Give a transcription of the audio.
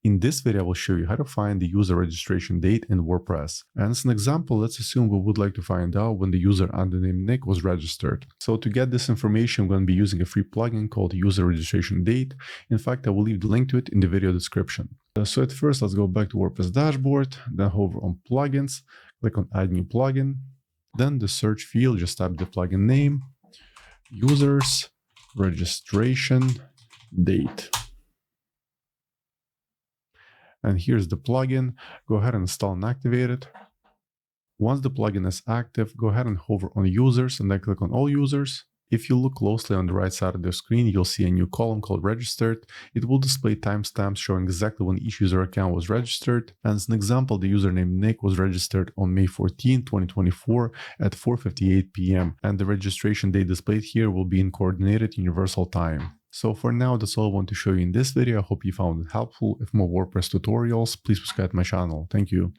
In this video, I will show you how to find the user registration date in WordPress. And as an example, let's assume we would like to find out when the user under the name Nick was registered. So to get this information, I'm going to be using a free plugin called User Registration Date. In fact, I will leave the link to it in the video description. So at first, let's go back to WordPress dashboard, then hover on plugins, click on add new plugin. Then the search field, just type the plugin name, users registration date. And here's the plugin. Go ahead and install and activate it. Once the plugin is active, go ahead and hover on users and then click on all users. If you look closely on the right side of the screen, you'll see a new column called registered. It will display timestamps showing exactly when each user account was registered. And as an example, the username Nick was registered on May 14, 2024 at 4:58 p.m. And the registration date displayed here will be in Coordinated Universal Time. So for now, that's all I want to show you in this video. I hope you found it helpful. If more WordPress tutorials, please subscribe to my channel. Thank you.